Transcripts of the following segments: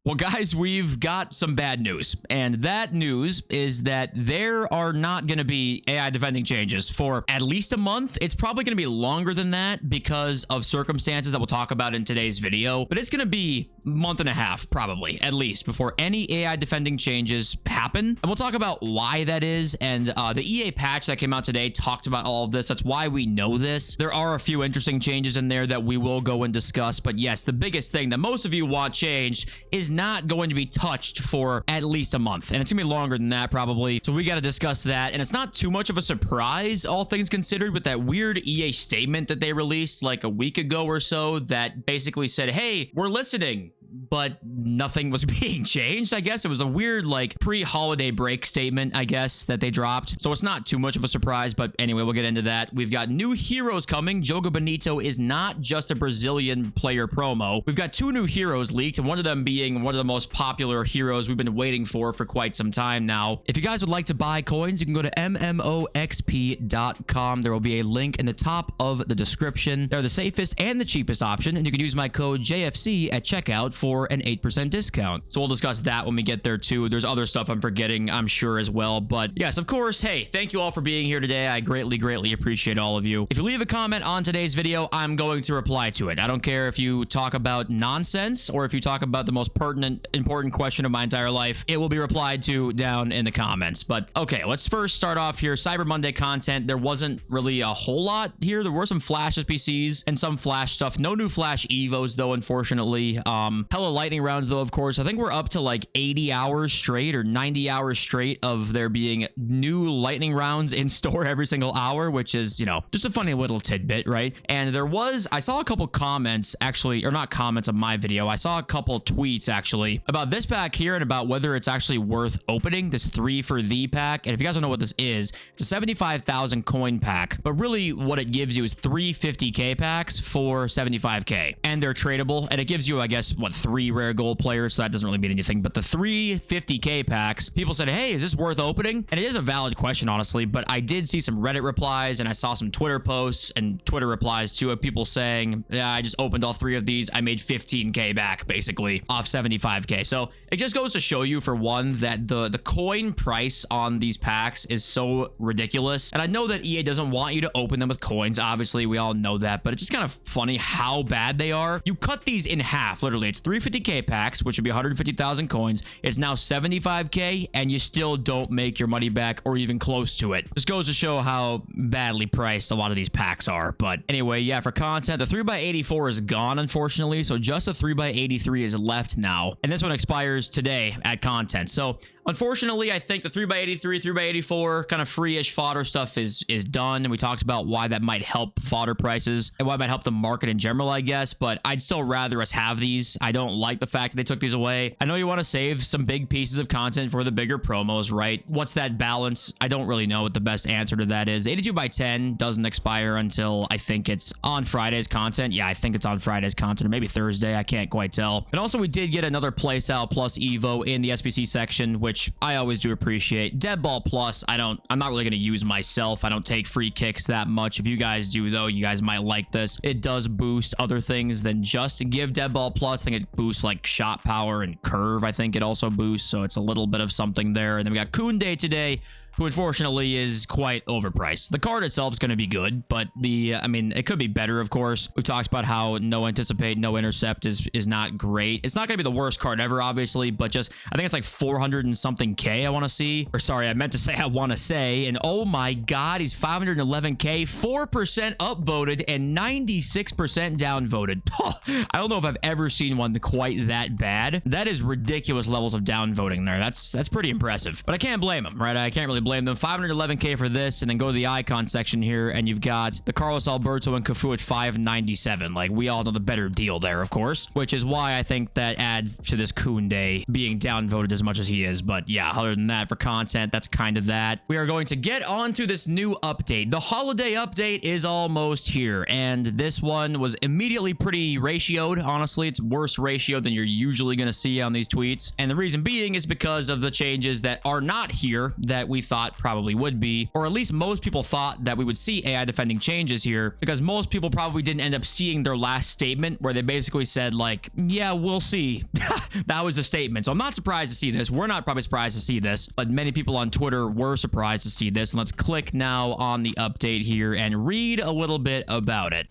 Well, guys, we've got some bad news. And that news is that there are not going to be AI defending changes for at least a month. It's probably going to be longer than that because of circumstances that we'll talk about in today's video. But it's going to be a month and a half, probably, at least, before any AI defending changes happen. And we'll talk about why that is. And the EA patch that came out today talked about all of this. That's why we know this. There are a few interesting changes in there that we will go and discuss. But yes, the biggest thing that most of you want changed is not going to be touched for at least a month, and it's gonna be longer than that probably, so we got to discuss that. And it's not too much of a surprise, all things considered, with that weird EA statement that they released like a week ago or so that basically said, hey, we're listening, but nothing was being changed. I guess it was a weird like pre-holiday break statement, I guess, that they dropped. So it's not too much of a surprise, but anyway, we'll get into that. We've got new heroes coming. Jogo Bonito is not just a Brazilian player promo. We've got two new heroes leaked, and one of them being one of the most popular heroes we've been waiting for quite some time now. If you guys would like to buy coins, you can go to mmoxp.com. There will be a link in the top of the description. They're the safest and the cheapest option, and you can use my code JFC at checkout for an 8% discount. So we'll discuss that when we get there too. There's other stuff I'm forgetting, I'm sure, as well. But yes, of course, hey, thank you all for being here today. I greatly appreciate all of you. If you leave a comment on today's video, I'm going to reply to it. I don't care if you talk about nonsense or if you talk about the most pertinent, important question of my entire life. It will be replied to down in the comments. But okay, let's first start off here. Cyber Monday content. There wasn't really a whole lot here. There were some Flash SBCs and some Flash stuff. No new Flash Evos though, unfortunately. Hella lightning rounds though, of course. I think we're up to like 80 hours straight or 90 hours straight of there being new lightning rounds in store every single hour, which is, you know, just a funny little tidbit, right? And I saw a couple comments actually, or not comments on my video. I saw a couple tweets actually about this pack here and about whether it's actually worth opening, this 3 for the pack. And if you guys don't know what this is, it's a 75,000 coin pack, but really what it gives you is 3 50k packs for 75k, and they're tradable, and it gives you, I guess, what, 3 rare gold players, so that doesn't really mean anything. But the 3 50k packs, people said, hey, is this worth opening? And it is a valid question, honestly, but I did see some Reddit replies and I saw some Twitter posts and Twitter replies too of people saying, yeah, I just opened all 3 of these, I made 15k back basically off 75k. So it just goes to show you, for one, that the coin price on these packs is so ridiculous. And I know that EA doesn't want you to open them with coins, obviously, we all know that, but it's just kind of funny how bad they are. You cut these in half, literally. It's 3 50k packs, which would be 150,000 coins. It's now 75k, and you still don't make your money back or even close to it. Just goes to show how badly priced a lot of these packs are. But anyway, yeah, for content, the 3x84 is gone, unfortunately, so just a 3x83 is left now, and this one expires today at content. So unfortunately, I think the 3x83, 3x84 kind of free-ish fodder stuff is done, and we talked about why that might help fodder prices and why it might help the market in general, I guess, but I'd still rather us have these. I don't like the fact that they took these away. I know you want to save some big pieces of content for the bigger promos, right? What's that balance? I don't really know what the best answer to that is. 82x10 doesn't expire until I think it's on Friday's content. Yeah, I think it's on Friday's content, or maybe Thursday. I can't quite tell. And also, we did get another playstyle plus Evo in the SBC section, which I always do appreciate. Dead Ball Plus, I'm not really going to use myself. I don't take free kicks that much. If you guys do, though, you guys might like this. It does boost other things than just give Dead Ball Plus. I think it boosts like shot power and curve. I think it also boosts, so it's a little bit of something there. And then we got Kunde today, who unfortunately is quite overpriced. The card itself is going to be good, but I mean, it could be better, of course. We've talked about how no anticipate, no intercept is not great. It's not going to be the worst card ever, obviously, but just, I think it's like 400 and something K I want to see. Or sorry, I meant to say I want to say, and oh my God, he's 511K, 4% upvoted and 96% downvoted. I don't know if I've ever seen one quite that bad. That is ridiculous levels of downvoting there. That's pretty impressive, but I can't blame him, right? I can't really blame them. 511K for this, and then go to the icon section here, and you've got the Carlos Alberto and Cafu at 597. Like, we all know the better deal there, of course, which is why I think that adds to this Kunde being downvoted as much as he is. But yeah, other than that, for content, that's kind of that. We are going to get on to this new update. The holiday update is almost here, and this one was immediately pretty ratioed. Honestly, it's worse ratio than you're usually going to see on these tweets. And the reason being is because of the changes that are not here that we thought probably would be, or at least most people thought that we would see AI defending changes here, because most people probably didn't end up seeing their last statement where they basically said like, yeah, we'll see. That was the statement. So I'm not surprised to see this. We're not probably surprised to see this, but many people on Twitter were surprised to see this. And let's click now on the update here and read a little bit about it.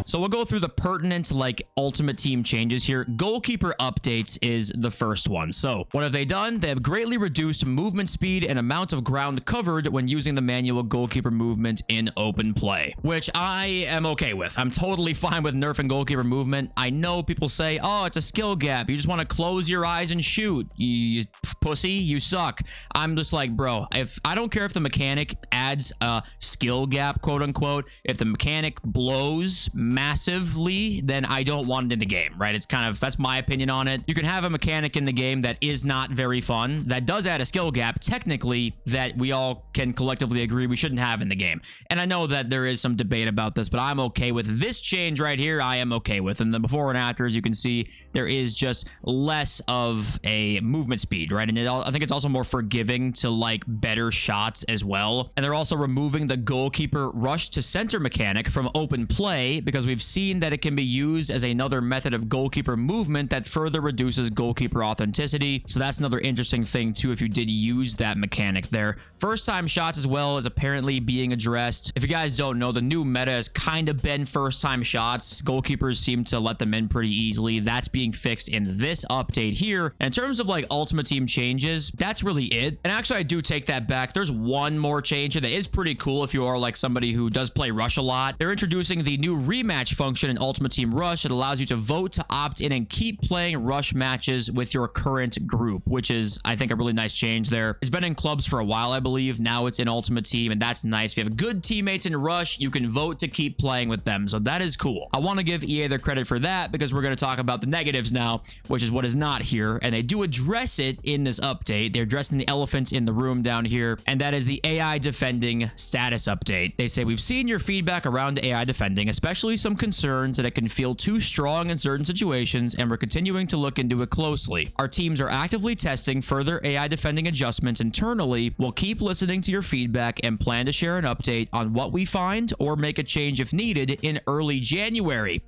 So we'll go through the pertinent, like, ultimate team changes here. Goalkeeper updates is the first one. So what have they done? They have greatly reduced movement speed and amount of ground covered when using the manual goalkeeper movement in open play, which I am okay with. I'm totally fine with nerfing goalkeeper movement. I know people say, oh, it's a skill gap. You just want to close your eyes and shoot. You pussy, you suck. I'm just like, bro, if I don't care if the mechanic adds a skill gap, quote unquote, if the mechanic blows massively, then I don't want it in the game, right? It's kind of, that's my opinion on it. You can have a mechanic in the game that is not very fun, that does add a skill gap, technically, that we all can collectively agree we shouldn't have in the game. And I know that there is some debate about this, but I'm okay with this change right here. I am okay with. And the before and after, as you can see, there is just less of a movement speed, right? And I think it's also more forgiving to like better shots as well. And they're also removing the goalkeeper rush to center mechanic from open play, because we've seen that it can be used as another method of goalkeeper movement that further reduces goalkeeper authenticity. So that's another interesting thing too, if you did use that mechanic there. First time shots as well is apparently being addressed. If you guys don't know, the new meta has kind of been first time shots. Goalkeepers seem to let them in pretty easily. That's being fixed in this update here. And in terms of like ultimate team changes, that's really it. And actually, I do take that back. There's one more change here that is pretty cool if you are like somebody who does play Rush a lot. They're introducing the new rematch function in Ultimate Team Rush. It allows you to vote to opt in and keep playing Rush matches with your current group, which is, I think, a really nice change there. It's been in clubs for a while, I believe. Now it's in Ultimate Team, and that's nice. If you have good teammates in Rush, you can vote to keep playing with them, so that is cool. I want to give EA their credit for that, because we're going to talk about the negatives now, which is what is not here, and they do address it in this update. They're addressing the elephant in the room down here, and that is the AI defending status update. They say, we've seen your feedback around AI defending, especially some concerns that it can feel too strong in certain situations, and we're continuing to look into it closely. Our teams are actively testing further AI defending adjustments internally. We'll keep listening to your feedback and plan to share an update on what we find or make a change if needed in early January.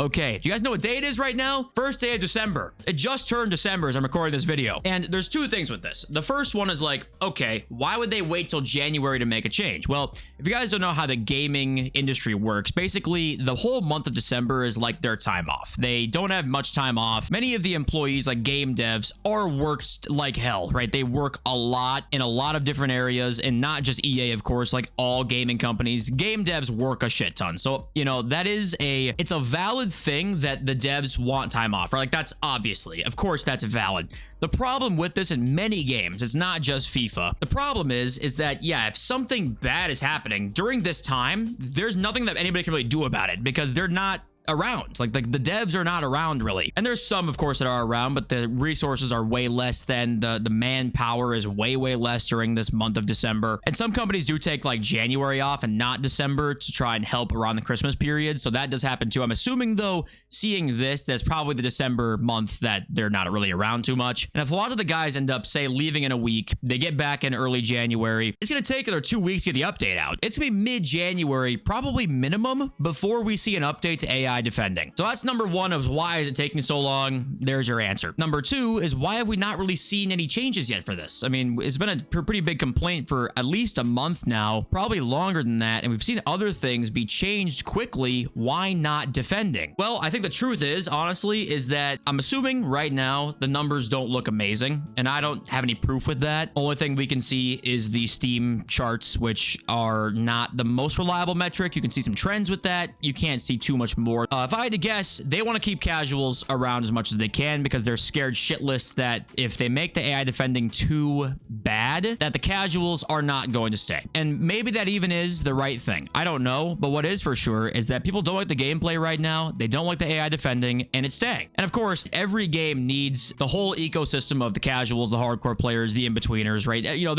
Okay, do you guys know what day it is right now? First day of December. It just turned December as I'm recording this video. And there's two things with this. The first one is like, okay, why would they wait till January to make a change? Well, if you guys don't know how the gaming industry works, basically the whole month of December is like their time off. They don't have much time off. Many of the employees, like game devs, are worked like hell, right? They work a lot in a lot of different areas, and not just EA, of course, like all gaming companies. Game devs work a shit ton. So, you know, it's a valid thing that the devs want time off, right? Like, that's obviously, of course, that's valid. The problem with this in many games, it's not just FIFA. The problem is that, yeah, if something bad is happening during this time, there's nothing that anybody can really do about it, because they're not around. Like the devs are not around really. And there's some, of course, that are around, but the resources are way less than the manpower is way less during this month of December. And some companies do take like January off and not December to try and help around the Christmas period. So that does happen too. I'm assuming though, seeing this, that's probably the December month that they're not really around too much. And if a lot of the guys end up, say, leaving in a week, they get back in early January, it's going to take another 2 weeks to get the update out. It's going to be mid-January, probably minimum, before we see an update to AI defending. So that's number one of why is it taking so long? There's your answer. Number two is, why have we not really seen any changes yet for this? I mean, it's been a pretty big complaint for at least a month now, probably longer than that, and we've seen other things be changed quickly. Why not defending? Well, I think the truth is, honestly, is that I'm assuming right now the numbers don't look amazing, and I don't have any proof with that. Only thing we can see is the Steam charts, which are not the most reliable metric. You can see some trends with that. You can't see too much more If I had to guess, they want to keep casuals around as much as they can because they're scared shitless that if they make the AI defending too bad, that the casuals are not going to stay. And maybe that even is the right thing. I don't know, but what is for sure is that people don't like the gameplay right now. They don't like the AI defending, and it's staying. And of course, every game needs the whole ecosystem of the casuals, the hardcore players, the in-betweeners, right? You know,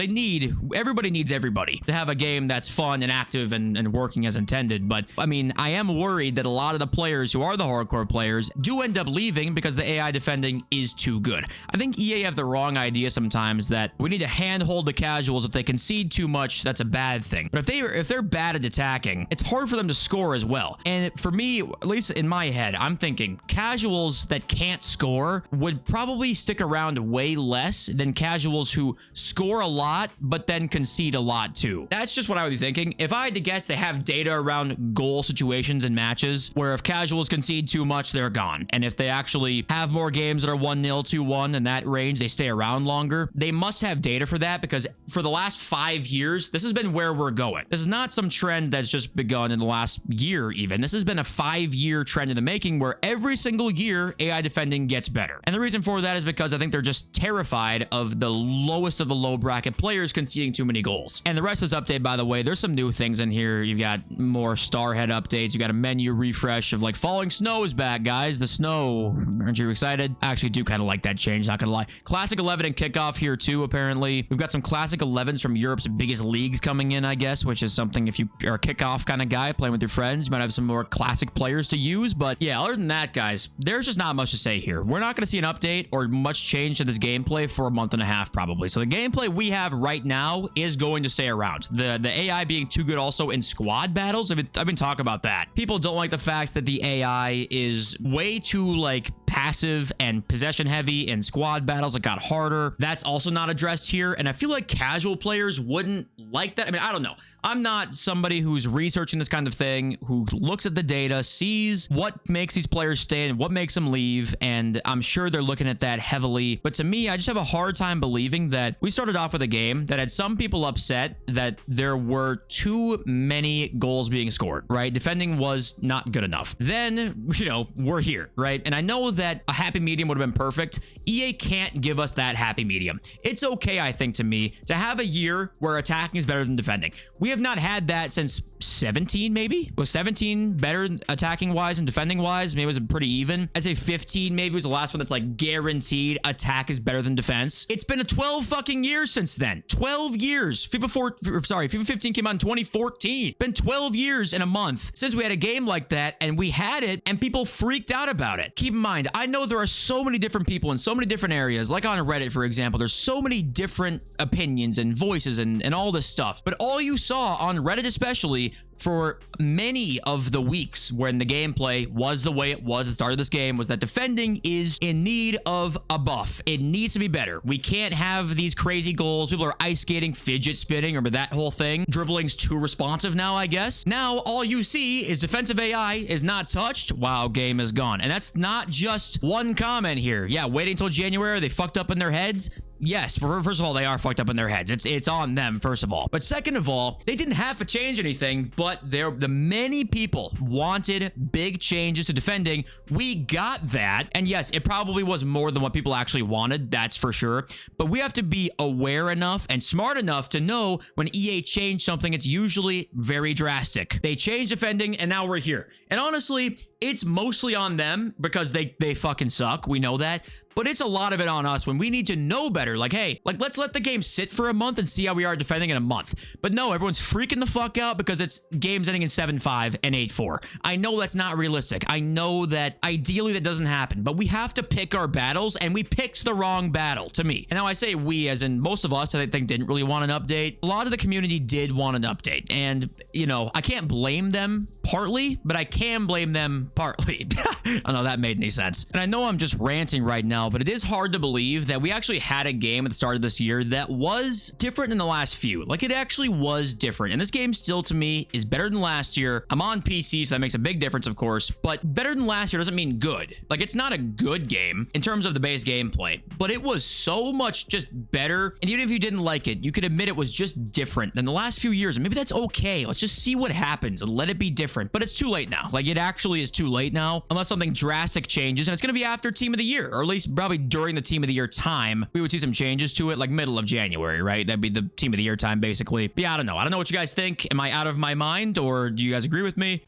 everybody needs everybody to have a game that's fun and active and working as intended. But I mean, I am worried that a lot of the players who are the hardcore players do end up leaving because the AI defending is too good. I think EA have the wrong idea sometimes that we need to handhold the casuals. If they concede too much, that's a bad thing. But if they're bad at attacking, it's hard for them to score as well. And for me, at least in my head, I'm thinking casuals that can't score would probably stick around way less than casuals who score a lot but then concede a lot too. That's just what I would be thinking. If I had to guess, they have data around goal situations and matches where if casuals concede too much, they're gone. And if they actually have more games that are 1-0, 2-1 in that range, they stay around longer. They must have data for that because for the last 5 years, this has been where we're going. This is not some trend that's just begun in the last year even. This has been a 5-year trend in the making where every single year AI defending gets better. And the reason for that is because I think they're just terrified of the lowest of the low bracket players conceding too many goals. And the rest of this update, by the way, there's some new things in here. You've got more Starhead updates. You got a menu refresh of like falling snow is back, guys. The snow. Aren't you excited? I actually do kind of like that change, not gonna lie. Classic 11 and kickoff here too, apparently. We've got some classic 11s from Europe's biggest leagues coming in, I guess, which is something if you are a kickoff kind of guy playing with your friends, you might have some more classic players to use. But yeah, other than that, guys, there's just not much to say here. We're not going to see an update or much change to this gameplay for a month and a half, probably. So the gameplay we have right now is going to stay around. The AI being too good also in squad battles. I've been talking about that. People don't like the fact that the AI is way too like passive and possession heavy in squad battles. It got harder. That's also not addressed here. And I feel like casual players wouldn't like that. I mean, I don't know. I'm not somebody who's researching this kind of thing, who looks at the data, sees what makes these players stay and what makes them leave. And I'm sure they're looking at that heavily. But to me, I just have a hard time believing that we started off with a game that had some people upset that there were too many goals being scored, right? Defending was not good enough. Then, you know, we're here, right? And I know that a happy medium would have been perfect. EA can't give us that happy medium. It's okay, I think, to me, to have a year where attacking is better than defending. We have not had that since 17, maybe? Was 17 better attacking wise and defending wise? Maybe it was pretty even. I'd say 15 maybe was the last one that's like guaranteed attack is better than defense. It's been a 12 fucking years since then. 12 years. FIFA 15 came out in 2014. Been 12 years in a month since we had a game like that, and we had it and people freaked out about it. Keep in mind, I know there are so many different people in so many different areas, like on Reddit, for example. There's so many different opinions and voices and all this stuff. But all you saw on Reddit, especially for many of the weeks when the gameplay was the way it was at the start of this game, was that defending is in need of a buff. It needs to be better. We can't have these crazy goals. People are ice skating, fidget spinning, remember that whole thing? Dribbling's too responsive now, I guess. Now, all you see is defensive AI is not touched. Wow, game is gone. And that's not just one comment here. Yeah, waiting until January, they fucked up in their heads. Yes, first of all, they are fucked up in their heads. It's on them, first of all. But second of all, they didn't have to change anything, but the many people wanted big changes to defending. We got that. And yes, it probably was more than what people actually wanted. That's for sure. But we have to be aware enough and smart enough to know when EA changed something, it's usually very drastic. They changed defending and now we're here. And honestly, it's mostly on them because they fucking suck. We know that. But it's a lot of it on us when we need to know better. Like, hey, like, let's let the game sit for a month and see how we are defending in a month. But no, everyone's freaking the fuck out because it's games ending in 7-5 and 8-4. I know that's not realistic. I know that ideally that doesn't happen, but we have to pick our battles, and we picked the wrong battle, to me. And now I say we, as in most of us, I think didn't really want an update. A lot of the community did want an update. And, you know, I can't blame them partly, but I can blame them partly. I don't know if that made any sense. And I know I'm just ranting right now, but it is hard to believe that we actually had a game at the start of this year that was different than the last few. Like, it actually was different. And this game still, to me, is better than last year. I'm on PC, so that makes a big difference, of course. But better than last year doesn't mean good. Like, it's not a good game in terms of the base gameplay, but it was so much just better. And even if you didn't like it, you could admit it was just different than the last few years. And maybe that's okay. Let's just see what happens and let it be different. But it's too late now. Like, it actually is too late now, unless something drastic changes. And it's going to be after Team of the Year, or at least probably during the Team of the Year time. We would see some changes to it, like middle of January, right? That'd be the Team of the Year time, basically. But yeah, I don't know. I don't know what you guys think. Am I out of my mind, or do you guys agree with me?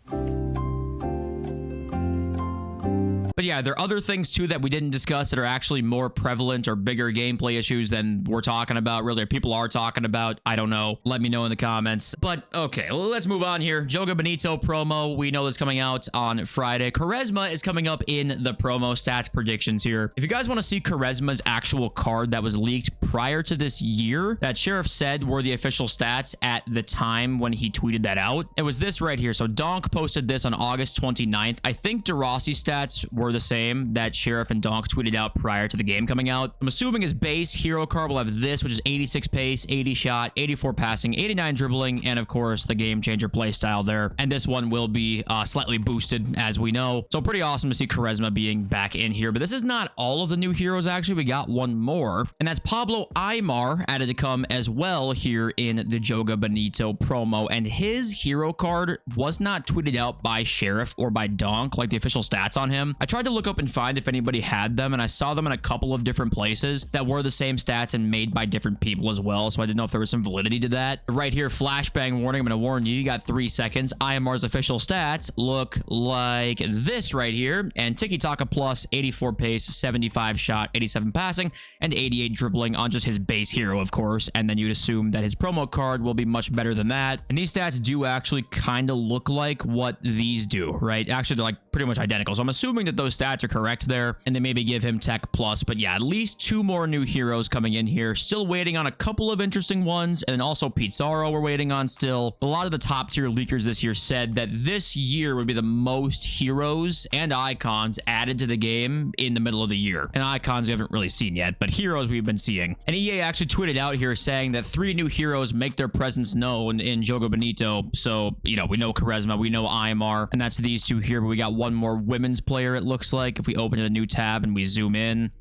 But yeah, there are other things too that we didn't discuss that are actually more prevalent or bigger gameplay issues than we're talking about, really, or people are talking about. I don't know. Let me know in the comments. But okay, well, let's move on here. Joga Bonito promo. We know this coming out on Friday. Quaresma is coming up in the promo stats predictions here. If you guys want to see Quaresma's actual card that was leaked prior to this year, that Sheriff said were the official stats at the time when he tweeted that out, it was this right here. So Donk posted this on August 29th. I think DeRossi stats were the same that Sheriff and Donk tweeted out prior to the game coming out. I'm assuming his base hero card will have this, which is 86 pace, 80 shot, 84 passing, 89 dribbling, and of course the game changer play style there. And this one will be slightly boosted, as we know. So pretty awesome to see Quaresma being back in here. But this is not all of the new heroes, actually. We got one more, and that's Pablo Aimar added to come as well here in the Joga Bonito promo. And his hero card was not tweeted out by Sheriff or by Donk, like the official stats on him. I tried to look up and find if anybody had them, and I saw them in a couple of different places that were the same stats and made by different people as well, so I didn't know if there was some validity to that. Right here, flashbang warning. I'm going to warn you, you got 3 seconds. IMR's official stats look like this right here, and Tiki Taka plus 84 pace, 75 shot, 87 passing, and 88 dribbling on just his base hero, of course, and then you'd assume that his promo card will be much better than that. And these stats do actually kind of look like what these do, right? Actually, they're like pretty much identical, so I'm assuming that those stats are correct there, and they maybe give him tech plus. But yeah, at least 2 more new heroes coming in here. Still waiting on a couple of interesting ones, and then also Pizarro we're waiting on still. A lot of the top tier leakers this year said that this year would be the most heroes and icons added to the game in the middle of the year. And icons we haven't really seen yet, but heroes we've been seeing. And EA actually tweeted out here saying that 3 new heroes make their presence known in Joga Bonito. So, you know, we know Quaresma, we know Aimar, and that's these 2 here, but we got one more women's player, it looks like, if we open a new tab and we zoom in.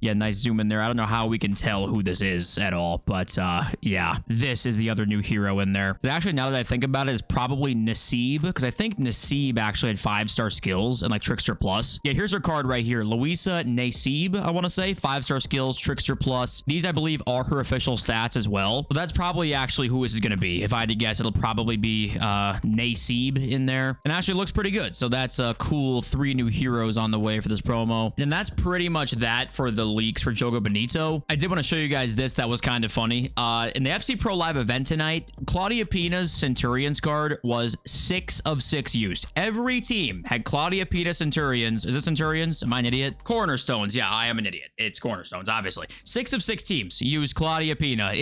Yeah, nice zoom in there. I don't know how we can tell who this is at all, but yeah, this is the other new hero in there. But actually, now that I think about it, it's probably Nasib, because I think Nasib actually had 5-star skills and like Trickster Plus. Yeah, here's her card right here. Luisa Nasib, I want to say. 5-star skills, Trickster Plus. These, I believe, are her official stats as well. So that's probably actually who this is going to be. If I had to guess, it'll probably be Nasib in there. And actually looks pretty good. So that's a cool 3 new heroes on the way for this promo. And that's pretty much that for the leaks for Joga Bonito. I did want to show you guys this. That was kind of funny. In the FC Pro Live event tonight, Claudia Pina's Centurions card was 6 of 6 used. Every team had Claudia Pina Centurions. Is it Centurions? Am I an idiot? Cornerstones. Yeah, I am an idiot. It's Cornerstones, obviously. 6 of 6 teams used Claudia Pina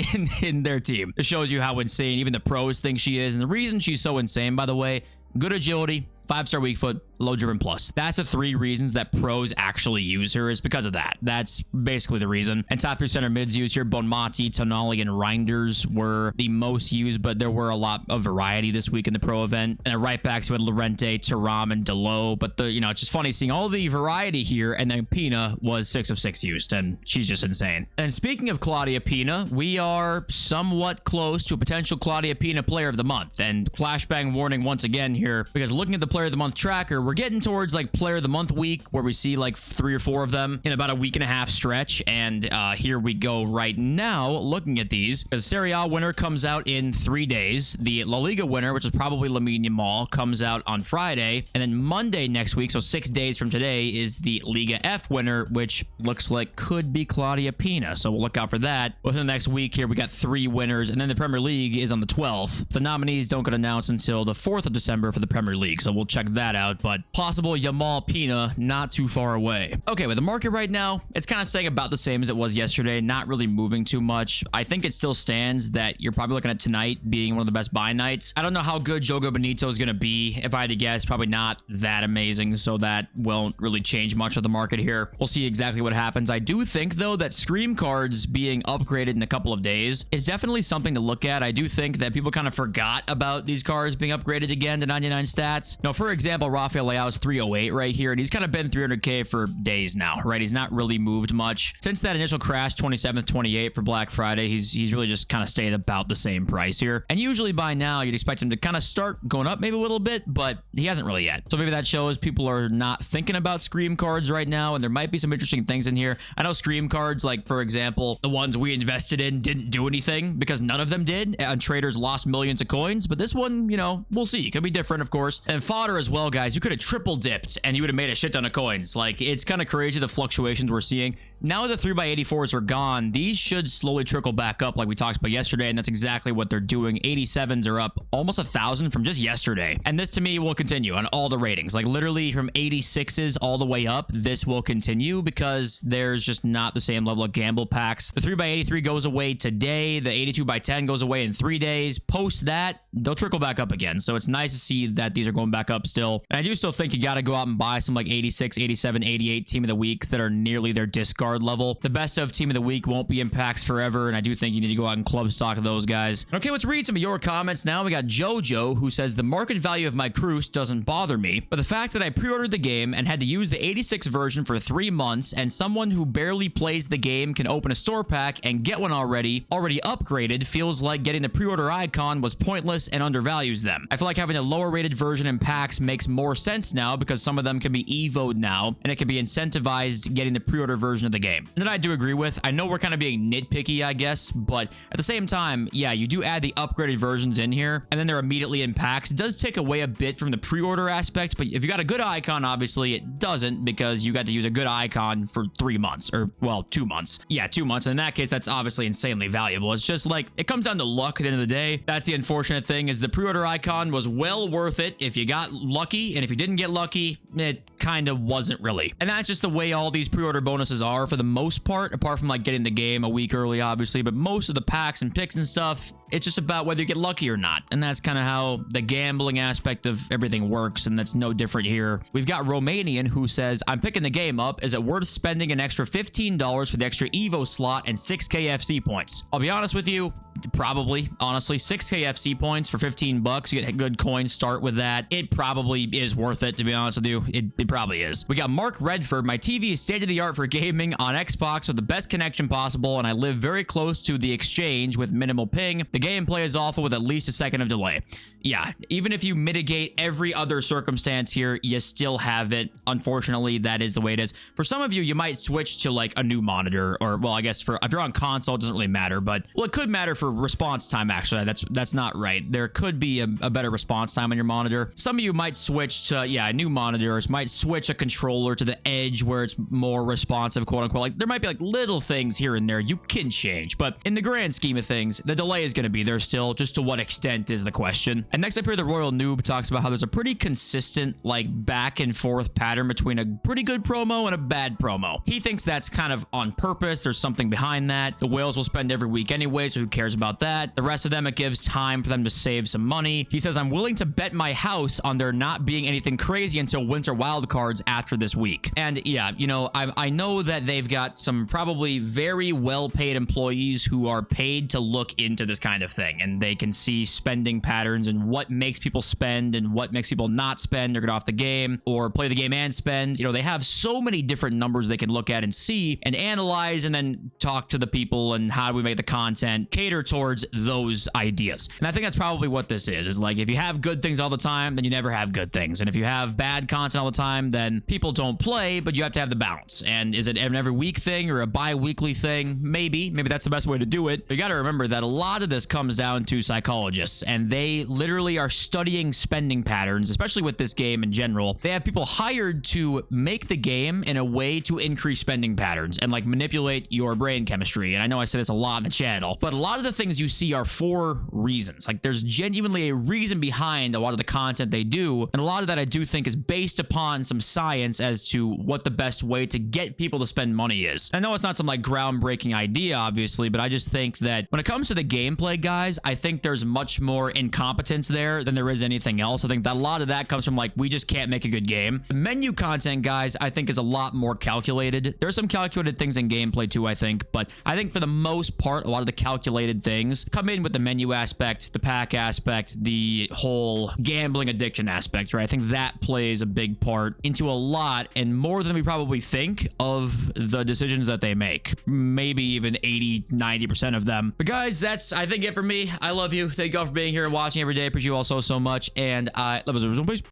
in their team. It shows you how insane even the pros think she is. And the reason she's so insane, by the way, good agility, 5-star weak foot, low driven plus. That's the 3 reasons that pros actually use her, is because of that. That's basically the reason. And top 3 center mids used here, Bonmati, Tonali, and Reinders were the most used, but there were a lot of variety this week in the pro event. And at right backs, we had Lorente, Thuram, and Delo. But it's just funny seeing all the variety here. And then Pina was 6 of 6 used, and she's just insane. And speaking of Claudia Pina, we are somewhat close to a potential Claudia Pina player of the month. And flashbang warning once again here, because looking at the player of the month tracker, we're getting towards like player of the month week, where we see like 3 or 4 of them in about a week and a half stretch. And here we go right now looking at these, because Serie A winner comes out in 3 days. The La Liga winner, which is probably Lamine Yamal, comes out on Friday. And then Monday next week, so 6 days from today, is the Liga F winner, which looks like could be Claudia Pina. So we'll look out for that. Within the next week here, we got 3 winners, and then the Premier League is on the 12th. The nominees don't get announced until the 4th of December for the Premier League, so we'll check that out. But but possible Yamal Pina not too far away. Okay, with the market right now, it's kind of staying about the same as it was yesterday, not really moving too much. I think it still stands that you're probably looking at tonight being one of the best buy nights. I don't know how good Jogo Bonito is going to be. If I had to guess, probably not that amazing, so that won't really change much of the market here. We'll see exactly what happens. I do think, though, that Scream cards being upgraded in a couple of days is definitely something to look at. I do think that people kind of forgot about these cards being upgraded again to 99 stats. Now, for example, Rafael Leao's 308 right here, and he's kind of been 300k for days now, right? He's not really moved much. Since that initial crash, 27th, 28 for Black Friday, he's really just kind of stayed about the same price here. And usually by now, you'd expect him to kind of start going up maybe a little bit, but he hasn't really yet. So maybe that shows people are not thinking about Scream cards right now, and there might be some interesting things in here. I know Scream cards, like, for example, the ones we invested in didn't do anything because none of them did, and traders lost millions of coins, but this one, you know, we'll see. It could be different, of course. And fodder as well, guys. You could have triple dipped and you would have made a shit ton of coins. Like, it's kind of crazy the fluctuations we're seeing. Now the 3x84s are gone, these should slowly trickle back up like we talked about yesterday, and that's exactly what they're doing. 87s are up almost 1,000 from just yesterday. And this to me will continue on all the ratings. Like literally from 86s all the way up, this will continue because there's just not the same level of gamble packs. The 3x83 goes away today. The 82x10 goes away in 3 days. Post that, they'll trickle back up again. So it's nice to see that these are going back up still. And I do still think you got to go out and buy some like 86, 87, 88 team of the weeks that are nearly their discard level. The best of team of the week won't be in packs forever, and I do think you need to go out and club stock those guys. Okay, let's read some of your comments now. We got Jojo, who says the market value of my Cruz doesn't bother me, but the fact that I pre-ordered the game and had to use the 86 version for 3 months, and someone who barely plays the game can open a store pack and get one already upgraded, feels like getting the pre-order icon was pointless and undervalues them. I feel like having a lower rated version in packs makes more sense now because some of them can be evoed now, and it can be incentivized getting the pre-order version of the game. And that I do agree with. I know we're kind of being nitpicky, I guess, but at the same time, yeah, you do add the upgraded versions in here, and then they're immediately in packs. It does take away a bit from the pre-order aspect, but if you got a good icon, obviously it doesn't, because you got to use a good icon for 3 months, or well, 2 months. Yeah, 2 months. And in that case, that's obviously insanely valuable. It's just like, it comes down to luck at the end of the day. That's the unfortunate thing, is the pre-order icon was well worth it if you got lucky, and if you didn't get lucky, it kind of wasn't really. And that's just the way all these pre-order bonuses are for the most part, apart from like getting the game a week early, obviously, but most of the packs and picks and stuff, it's just about whether you get lucky or not. And that's kind of how the gambling aspect of everything works, and that's no different here. We've got Romanian, who says, I'm picking the game up. Is it worth spending an extra $15 for the extra Evo slot and 6k FC points? I'll be honest with you, probably. Honestly, 6k FC points for 15 bucks. You get good coins, start with that. It probably is worth it, to be honest with you. It probably is. We got Mark Redford. My TV is state-of-the-art for gaming on Xbox with the best connection possible, and I live very close to the exchange with minimal ping. The gameplay is awful with at least a second of delay. Yeah, even if you mitigate every other circumstance here, you still have it. Unfortunately, that is the way it is. For some of you, you might switch to like a new monitor, or well, I guess if you're on console, it doesn't really matter, but well, it could matter for response time. Actually, that's not right. There could be a better response time on your monitor. Some of you might switch to, yeah, new monitors, might switch a controller to the Edge where it's more responsive, quote unquote. Like there might be like little things here and there you can change, but in the grand scheme of things, the delay is going to be there still. Just to what extent is the question. And next up here, the Royal Noob talks about how there's a pretty consistent like back and forth pattern between a pretty good promo and a bad promo. He thinks that's kind of on purpose. There's something behind that. The whales will spend every week anyway, so who cares about that? The rest of them, it gives time for them to save some money. He says, I'm willing to bet my house on there not being anything crazy until winter wildcards after this week. And yeah, you know, I know that they've got some probably very well-paid employees who are paid to look into this kind of thing, and they can see spending patterns and what makes people spend and what makes people not spend or get off the game or play the game and spend. You know, they have so many different numbers they can look at and see and analyze, and then talk to the people and how do we make the content cater towards those ideas. And I think that's probably what this is like, if you have good things all the time, then you never have good things. And if you have bad content all the time, then people don't play, but you have to have the balance. And is it an every week thing or a bi-weekly thing? Maybe that's the best way to do it. But you got to remember that a lot of this comes down to psychologists, and they literally are studying spending patterns, especially with this game in general. They have people hired to make the game in a way to increase spending patterns and like manipulate your brain chemistry. And I know I say this a lot in the channel, but a lot of the of things you see are for reasons. Like there's genuinely a reason behind a lot of the content they do. And a lot of that I do think is based upon some science as to what the best way to get people to spend money is. I know it's not some like groundbreaking idea, obviously, but I just think that when it comes to the gameplay, guys, I think there's much more incompetence there than there is anything else. I think that a lot of that comes from like, we just can't make a good game. The menu content, guys, I think is a lot more calculated. There's some calculated things in gameplay too, I think, but I think for the most part, a lot of the calculated things come in with the menu aspect, the pack aspect, the whole gambling addiction aspect, right? I think that plays a big part into a lot and more than we probably think of the decisions that they make. Maybe even 80-90% of them. But guys, that's I think it for me. I love you. Thank you all for being here and watching every day. Appreciate you all so much, and I love you. Peace.